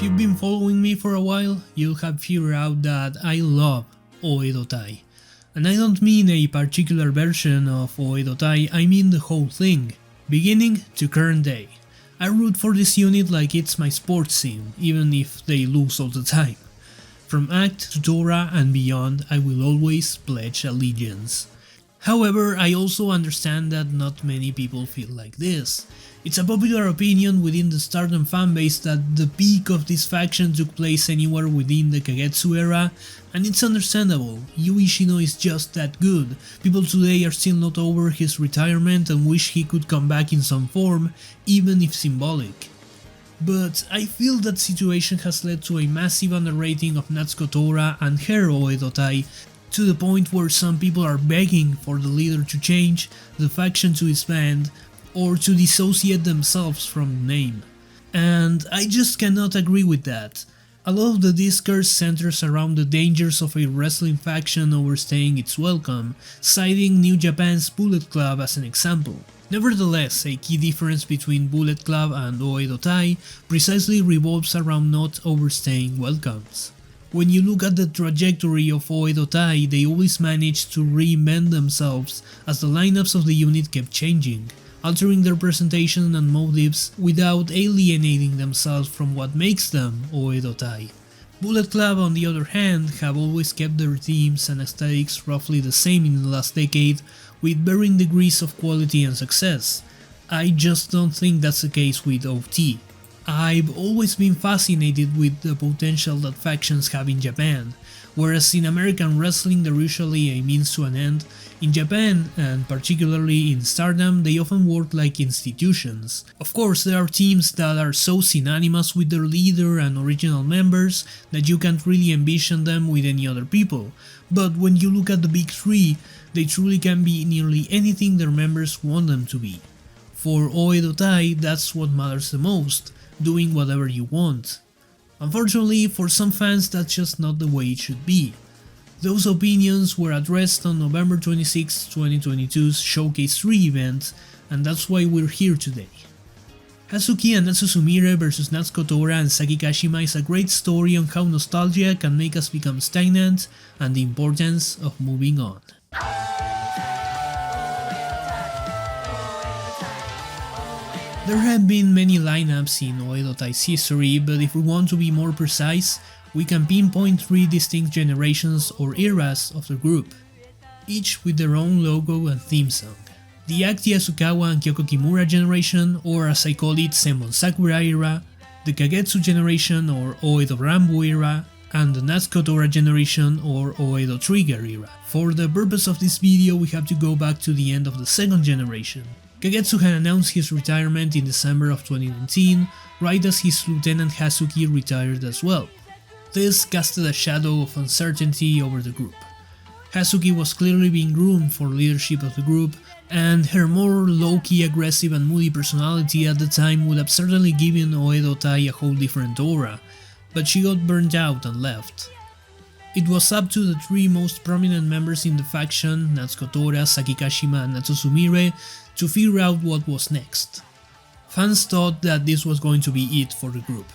you've been following me for a while, you'll have figured out that I love Oedo-Tai. And I don't mean a particular version of Oedo-Tai, I mean the whole thing, beginning to current day. I root for this unit like it's my sports team, even if they lose all the time. From Act to Tora and beyond, I will always pledge allegiance. However, I also understand that not many people feel like this. It's a popular opinion within the Stardom fanbase that the peak of this faction took place anywhere within the Kagetsu era, and it's understandable. Yui Ishino is just that good. People today are still not over his retirement and wish he could come back in some form, even if symbolic. But I feel that situation has led to a massive underrating of Natsuko Tora and her Oedo-Tai, to the point where some people are begging for the leader to change, the faction to disband, or to dissociate themselves from the name. And I just cannot agree with that. A lot of the discourse centers around the dangers of a wrestling faction overstaying its welcome, citing New Japan's Bullet Club as an example. Nevertheless, a key difference between Bullet Club and Oedo-Tai precisely revolves around not overstaying welcomes. When you look at the trajectory of Oedo-Tai, they always managed to reinvent themselves as the lineups of the unit kept changing, altering their presentation and motives without alienating themselves from what makes them Oedo-Tai. Bullet Club, on the other hand, have always kept their themes and aesthetics roughly the same in the last decade, with varying degrees of quality and success. I just don't think that's the case with OT. I've always been fascinated with the potential that factions have in Japan. Whereas in American wrestling they're usually a means to an end, in Japan, and particularly in Stardom, they often work like institutions. Of course, there are teams that are so synonymous with their leader and original members that you can't really envision them with any other people, but when you look at the big three, they truly can be nearly anything their members want them to be. For Oedo-Tai, that's what matters the most, doing whatever you want. Unfortunately, for some fans that's just not the way it should be. Those opinions were addressed on November 26, 2022's Showcase 3 event, and that's why we're here today. Hazuki and Natsu Sumire vs Natsuko Tora and Saki Kashima is a great story on how nostalgia can make us become stagnant and the importance of moving on. There have been many lineups in Oedo-Tai's history, but if we want to be more precise, we can pinpoint 3 distinct generations or eras of the group, each with their own logo and theme song. The Aki Yasukawa and Kyoko Kimura generation, or as I call it, Senbon Sakura era, the Kagetsu generation or Oedo Rambo era, and the Natsuko Tora generation or Oedo Trigger era. For the purpose of this video we have to go back to the end of the second generation. Kagetsu had announced his retirement in December of 2019, right as his Lieutenant Hazuki retired as well. This casted a shadow of uncertainty over the group. Hazuki was clearly being groomed for leadership of the group, and her more low-key aggressive and moody personality at the time would have certainly given Oedo-Tai a whole different aura, but she got burnt out and left. It was up to the 3 most prominent members in the faction, Natsuko Tora, Saki Kashima and Natsu Sumire, to figure out what was next. Fans thought that this was going to be it for the group,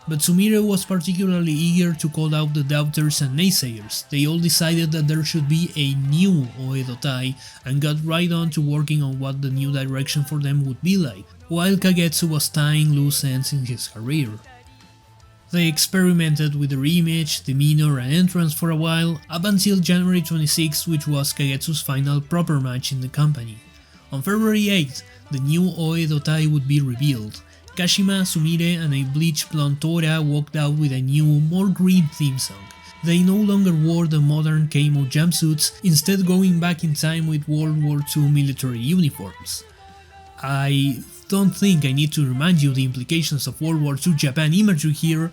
but Sumire was particularly eager to call out the doubters and naysayers. They all decided that there should be a new Oedo-Tai and got right on to working on what the new direction for them would be like, while Kagetsu was tying loose ends in his career. They experimented with their image, demeanor and entrance for a while, up until January 26, which was Kagetsu's final proper match in the company. On February 8th, the new Oedo-Tai would be revealed. Kashima, Sumire and a bleach blonde Tora walked out with a new, more green theme song. They no longer wore the modern Keimo jumpsuits, instead going back in time with World War II military uniforms. I don't think I need to remind you the implications of World War II Japan imagery here,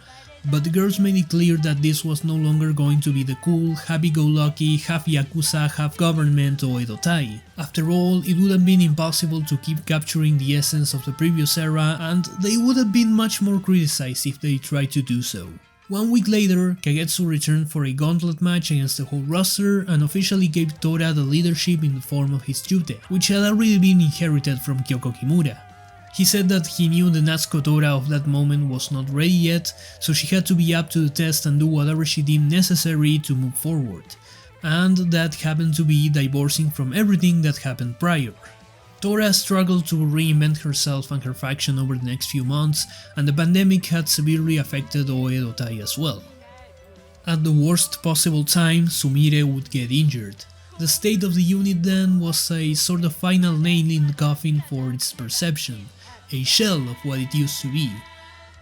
but the girls made it clear that this was no longer going to be the cool, happy-go-lucky, half Yakuza, half government Oedo-Tai. After all, it would have been impossible to keep capturing the essence of the previous era, and they would have been much more criticized if they tried to do so. 1 week later, Kagetsu returned for a gauntlet match against the whole roster and officially gave Tora the leadership in the form of his Jute, which had already been inherited from Kyoko Kimura. He said that he knew the Natsuko Tora of that moment was not ready yet, so she had to be up to the test and do whatever she deemed necessary to move forward, and that happened to be divorcing from everything that happened prior. Tora struggled to reinvent herself and her faction over the next few months, and the pandemic had severely affected Oedo Tai as well. At the worst possible time, Sumire would get injured. The state of the unit then was a sort of final nail in the coffin for its perception, a shell of what it used to be.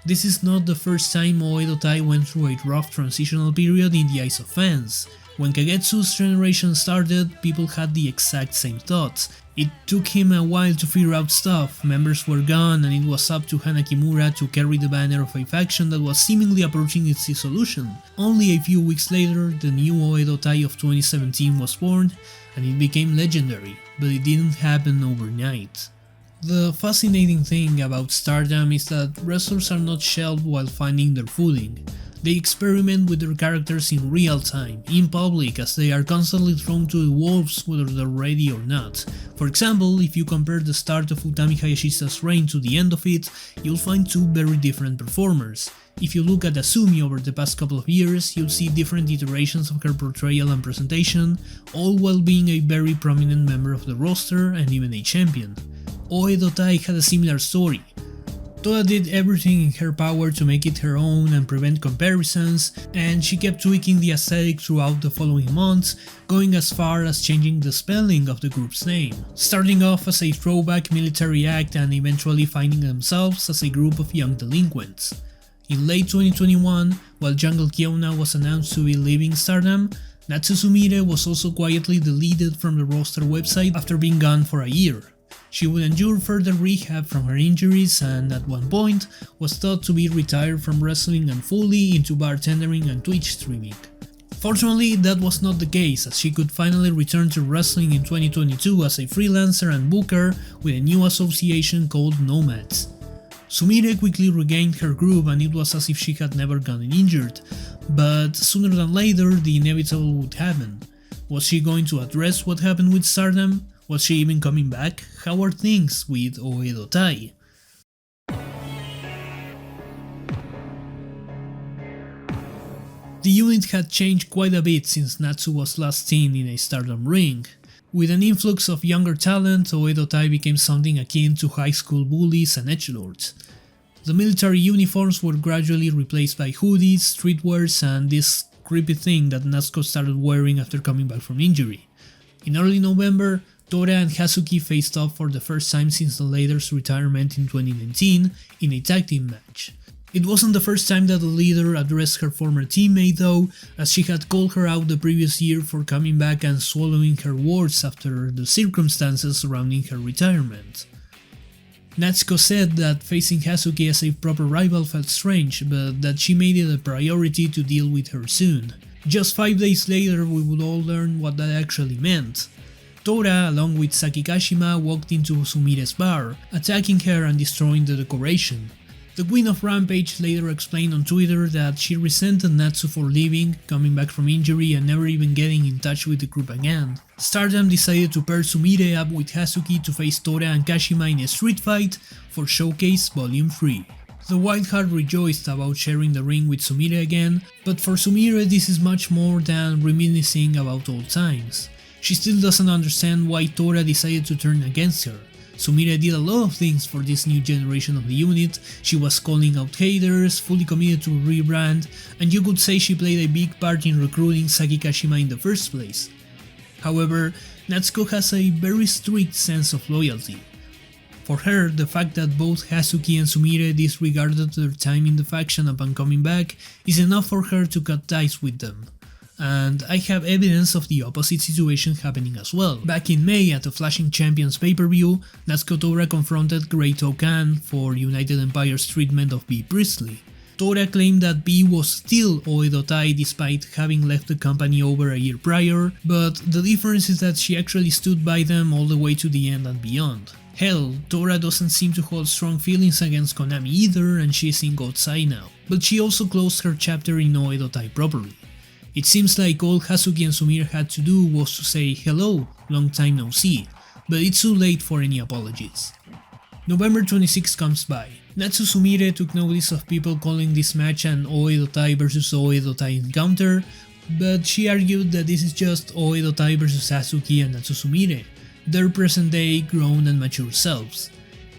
This is not the first time Oedo Tai went through a rough transitional period in the eyes of fans. When Kagetsu's generation started, people had the exact same thoughts. It took him a while to figure out stuff, members were gone, and it was up to Hana Kimura to carry the banner of a faction that was seemingly approaching its dissolution. Only a few weeks later, the new Oedo Tai of 2017 was born, and it became legendary, but it didn't happen overnight. The fascinating thing about Stardom is that wrestlers are not shelved while finding their footing. They experiment with their characters in real time, in public, as they are constantly thrown to the wolves whether they're ready or not. For example, if you compare the start of Utami Hayashisa's reign to the end of it, you'll find two very different performers. If you look at Asumi over the past couple of years, you'll see different iterations of her portrayal and presentation, all while being a very prominent member of the roster and even a champion. Oedo Tai had a similar story. Toa did everything in her power to make it her own and prevent comparisons, and she kept tweaking the aesthetic throughout the following months, going as far as changing the spelling of the group's name, starting off as a throwback military act and eventually finding themselves as a group of young delinquents. In late 2021, while Jungle Kyona was announced to be leaving Stardom, Natsu Sumire was also quietly deleted from the roster website after being gone for a year. She would endure further rehab from her injuries and at one point was thought to be retired from wrestling and fully into bartendering and Twitch streaming. Fortunately, that was not the case, as she could finally return to wrestling in 2022 as a freelancer and booker with a new association called Nomads. Sumire quickly regained her groove and it was as if she had never gotten injured, but sooner than later the inevitable would happen. Was she going to address what happened with Stardom? Was she even coming back? How are things with Oedo Tai? The unit had changed quite a bit since Natsu was last seen in a Stardom ring. With an influx of younger talent, Oedo Tai became something akin to high school bullies and edgelords. The military uniforms were gradually replaced by hoodies, streetwears, and this creepy thing that Natsuko started wearing after coming back from injury. In early November, Tora and Hazuki faced off for the first time since the latter's retirement in 2019 in a tag team match. It wasn't the first time that the leader addressed her former teammate though, as she had called her out the previous year for coming back and swallowing her words after the circumstances surrounding her retirement. Natsuko said that facing Hazuki as a proper rival felt strange, but that she made it a priority to deal with her soon. Just 5 days later we would all learn what that actually meant. Tora, along with Saki Kashima, walked into Sumire's bar, attacking her and destroying the decoration. The Queen of Rampage later explained on Twitter that she resented Natsu for leaving, coming back from injury and never even getting in touch with the group again. Stardom decided to pair Sumire up with Hazuki to face Tora and Kashima in a street fight for Showcase Volume 3. The White Heart rejoiced about sharing the ring with Sumire again, but for Sumire this is much more than reminiscing about old times. She still doesn't understand why Tora decided to turn against her. Sumire did a lot of things for this new generation of the unit. She was calling out haters, fully committed to a rebrand, and you could say she played a big part in recruiting Saki Kashima in the first place. However, Natsuko has a very strict sense of loyalty. For her, the fact that both Hazuki and Sumire disregarded their time in the faction upon coming back is enough for her to cut ties with them. And I have evidence of the opposite situation happening as well. Back in May at the Flashing Champions pay-per-view, Natsuko Tora confronted Great-O-Khan for United Empire's treatment of Bea Priestley. Tora claimed that Bea was still Oedo Tai despite having left the company over a year prior, but the difference is that she actually stood by them all the way to the end and beyond. Hell, Tora doesn't seem to hold strong feelings against Konami either, and she's in God's eye now. But she also closed her chapter in Oedo Tai properly. It seems like all Hazuki and Sumire had to do was to say hello, long time no see, but it's too late for any apologies. November 26 comes by. Natsu Sumire took notice of people calling this match an Oedo-tai vs Oedo-tai encounter, but she argued that this is just Oedo-tai vs Hazuki and Natsu Sumire, their present-day grown and mature selves.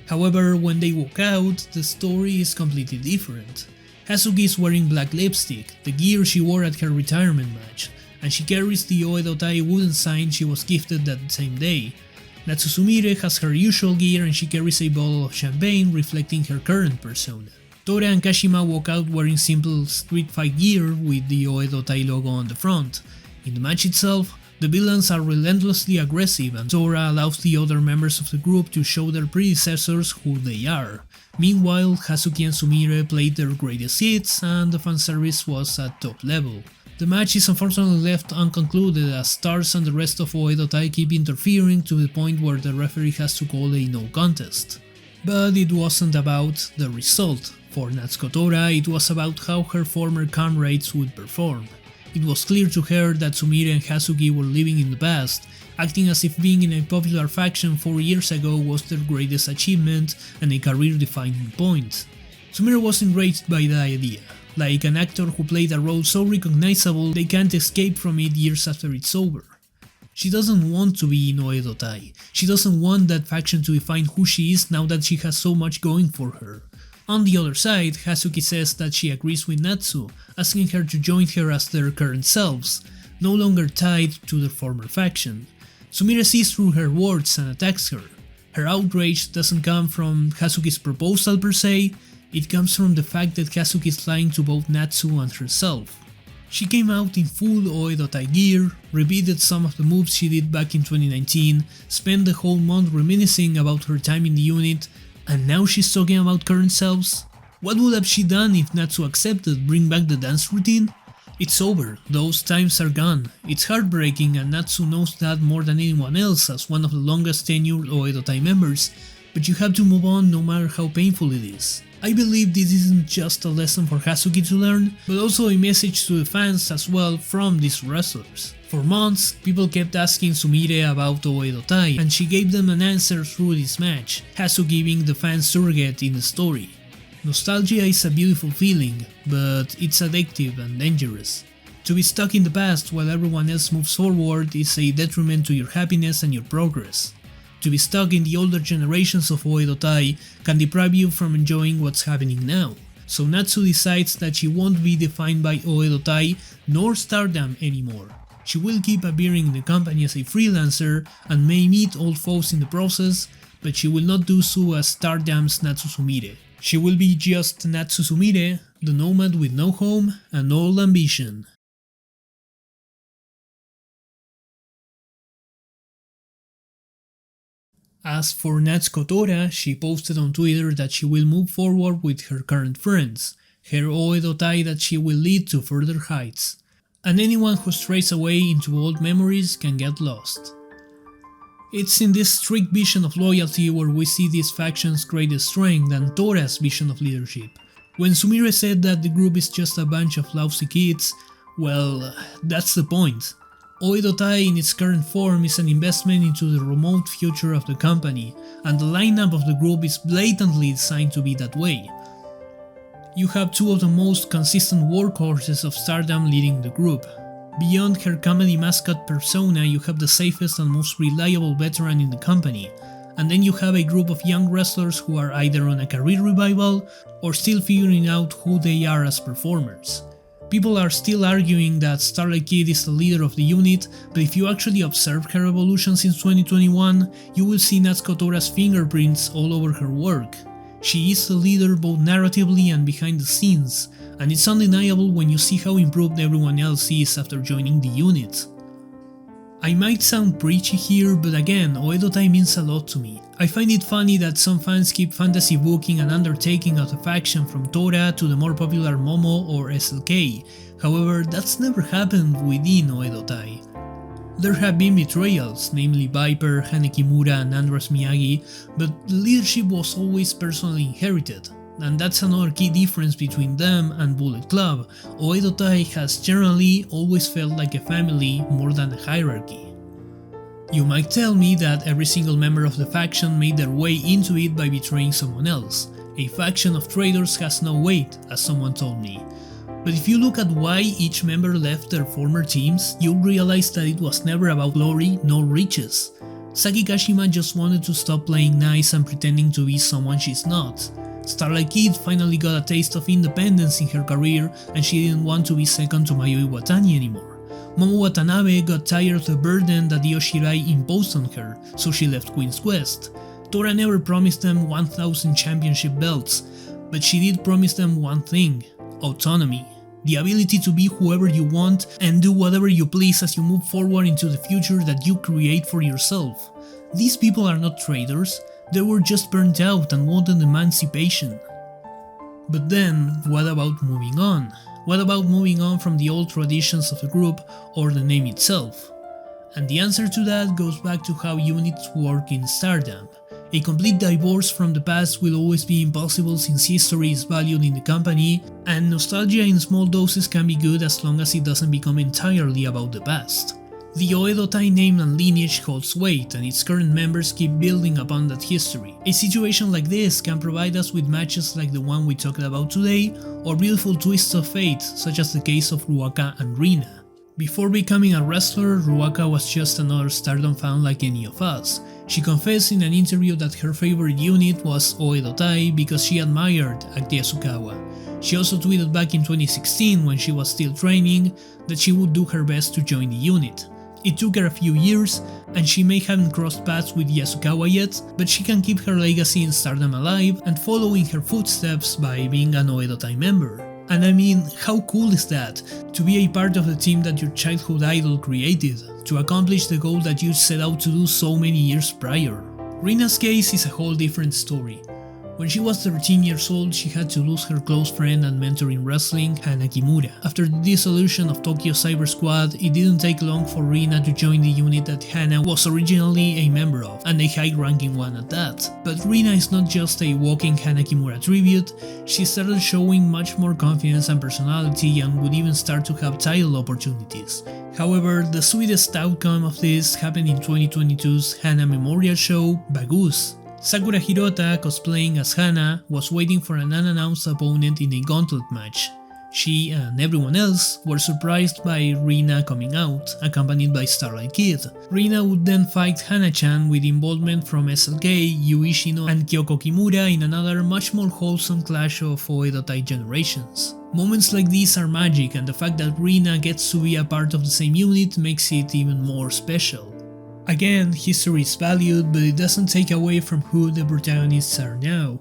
However, when they walk out, the story is completely different. Hazuki is wearing black lipstick, the gear she wore at her retirement match, and she carries the Oedo-tai wooden sign she was gifted that same day. Natsu Sumire has her usual gear and she carries a bottle of champagne reflecting her current persona. Tora and Kashima walk out wearing simple street fight gear with the Oedo-tai logo on the front. In the match itself, the villains are relentlessly aggressive and Tora allows the other members of the group to show their predecessors who they are. Meanwhile, Hazuki and Sumire played their greatest hits and the fanservice was at top level. The match is unfortunately left unconcluded as Stars and the rest of Oedo-tai keep interfering to the point where the referee has to call a no contest. But it wasn't about the result. For Natsuko Tora, it was about how her former comrades would perform. It was clear to her that Sumire and Hazuki were living in the past, acting as if being in a popular faction 4 years ago was their greatest achievement and a career-defining point. Sumire was enraged by the idea. Like an actor who played a role so recognizable they can't escape from it years after it's over. She doesn't want to be in Oedo-tai. She doesn't want that faction to define who she is now that she has so much going for her. On the other side, Hazuki says that she agrees with Natsu, asking her to join her as their current selves, no longer tied to their former faction. Sumire sees through her words and attacks her. Her outrage doesn't come from Hazuki's proposal per se, it comes from the fact that Hazuki is lying to both Natsu and herself. She came out in full Oedo-tai gear, repeated some of the moves she did back in 2019, spent the whole month reminiscing about her time in the unit, and now she's talking about current selves? What would have she done if Natsu accepted bring back the dance routine? It's over, those times are gone. It's heartbreaking and Natsu knows that more than anyone else as one of the longest tenured Oedo-tai members, but you have to move on no matter how painful it is. I believe this isn't just a lesson for Hazuki to learn, but also a message to the fans as well from these wrestlers. For months, people kept asking Sumire about Oedo-tai, and she gave them an answer through this match, Hazuki being the fan surrogate in the story. Nostalgia is a beautiful feeling, but it's addictive and dangerous. To be stuck in the past while everyone else moves forward is a detriment to your happiness and your progress. To be stuck in the older generations of Oedo-tai can deprive you from enjoying what's happening now. So Natsu decides that she won't be defined by Oedo-tai nor Stardom anymore. She will keep appearing in the company as a freelancer and may meet old foes in the process, but she will not do so as Stardom's Natsu Sumire. She will be just Natsu Sumire, the nomad with no home and all ambition. As for Natsuko Tora, she posted on Twitter that she will move forward with her current friends, her Oedo-tai that she will lead to further heights, and anyone who strays away into old memories can get lost. It's in this strict vision of loyalty where we see this faction's greatest strength and Tora's vision of leadership. When Sumire said that the group is just a bunch of lousy kids, well, that's the point. Oedo-tai in its current form is an investment into the remote future of the company, and the lineup of the group is blatantly designed to be that way. You have two of the most consistent workhorses of Stardom leading the group. Beyond her comedy mascot persona, you have the safest and most reliable veteran in the company, and then you have a group of young wrestlers who are either on a career revival or still figuring out who they are as performers. People are still arguing that Starlight Kid is the leader of the unit, but if you actually observe her evolution since 2021, you will see Natsuko Tora's fingerprints all over her work. She is the leader both narratively and behind the scenes, and it's undeniable when you see how improved everyone else is after joining the unit. I might sound preachy here, but again, Oedo-tai means a lot to me. I find it funny that some fans keep fantasy booking an undertaking of the faction from Tora to the more popular Momo or SLK, however that's never happened within Oedo-tai. There have been betrayals, namely Viper, Hanekimura and Andras Miyagi, but the leadership was always personally inherited. And that's another key difference between them and Bullet Club. Oedo-tai has generally always felt like a family more than a hierarchy. You might tell me that every single member of the faction made their way into it by betraying someone else. A faction of traitors has no weight, as someone told me. But if you look at why each member left their former teams, you'll realize that it was never about glory nor riches. Saki Kashima just wanted to stop playing nice and pretending to be someone she's not. Starlight Kid finally got a taste of independence in her career and she didn't want to be second to Mayoi Watani anymore. Momo Watanabe got tired of the burden that Io Shirai imposed on her, so she left Queen's Quest. Tora never promised them 1000 championship belts, but she did promise them one thing: autonomy. The ability to be whoever you want and do whatever you please as you move forward into the future that you create for yourself. These people are not traitors, they were just burnt out and wanted emancipation. But then, what about moving on? What about moving on from the old traditions of the group or the name itself? And the answer to that goes back to how units work in Stardom. A complete divorce from the past will always be impossible since history is valued in the company, and nostalgia in small doses can be good as long as it doesn't become entirely about the past. The Oedo-tai name and lineage holds weight, and its current members keep building upon that history. A situation like this can provide us with matches like the one we talked about today, or beautiful twists of fate, such as the case of Ruaka and Rina. Before becoming a wrestler, Ruaka was just another Stardom fan like any of us. She confessed in an interview that her favorite unit was Oedo-tai because she admired Akira Yasukawa. She also tweeted back in 2016, when she was still training, that she would do her best to join the unit. It took her a few years, and she may haven't crossed paths with Yasukawa yet, but she can keep her legacy in Stardom alive and follow in her footsteps by being an Oedo-tai member. And I mean, how cool is that? To be a part of the team that your childhood idol created, to accomplish the goal that you set out to do so many years prior. Rina's case is a whole different story. When she was 13 years old, she had to lose her close friend and mentor in wrestling, Hana Kimura. After the dissolution of Tokyo Cyber Squad, it didn't take long for Rina to join the unit that Hana was originally a member of, and a high-ranking one at that. But Rina is not just a walking Hana Kimura tribute, she started showing much more confidence and personality and would even start to have title opportunities. However, the sweetest outcome of this happened in 2022's Hana Memorial Show, Bagus. Sakura Hirota, cosplaying as Hana, was waiting for an unannounced opponent in a gauntlet match. She and everyone else were surprised by Rina coming out, accompanied by Starlight Kid. Rina would then fight Hana-chan with involvement from SLK, Yu Ishino and Kyoko Kimura in another much more wholesome clash of Oedo-tai generations. Moments like these are magic, and the fact that Rina gets to be a part of the same unit makes it even more special. Again, history is valued, but it doesn't take away from who the protagonists are now.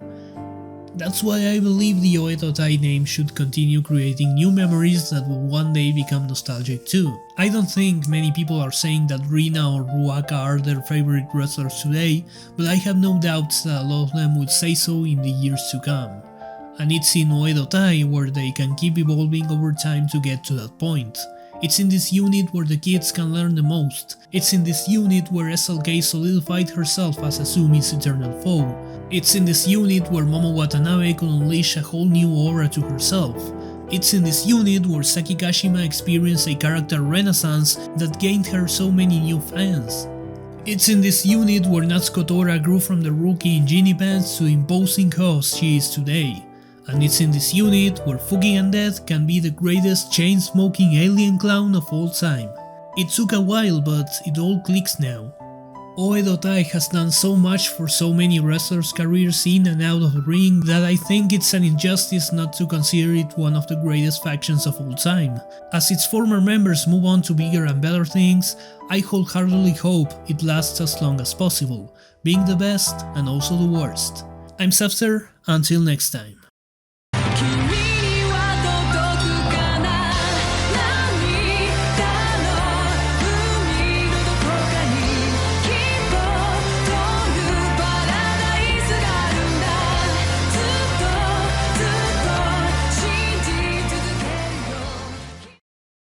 That's why I believe the Oedo-tai name should continue creating new memories that will one day become nostalgic too. I don't think many people are saying that Rina or Ruaka are their favorite wrestlers today, but I have no doubts that a lot of them would say so in the years to come. And it's in Oedo-tai where they can keep evolving over time to get to that point. It's in this unit where the kids can learn the most. It's in this unit where SLK solidified herself as Asumi's eternal foe. It's in this unit where Momo Watanabe could unleash a whole new aura to herself. It's in this unit where Saki Kashima experienced a character renaissance that gained her so many new fans. It's in this unit where Natsuko Tora grew from the rookie in Genie Pants to the imposing host she is today. And it's in this unit where Fuki Undead can be the greatest chain-smoking alien clown of all time. It took a while, but it all clicks now. Oedo-tai has done so much for so many wrestlers' careers in and out of the ring that I think it's an injustice not to consider it one of the greatest factions of all time. As its former members move on to bigger and better things, I wholeheartedly hope it lasts as long as possible, being the best and also the worst. I'm Sapster, until next time.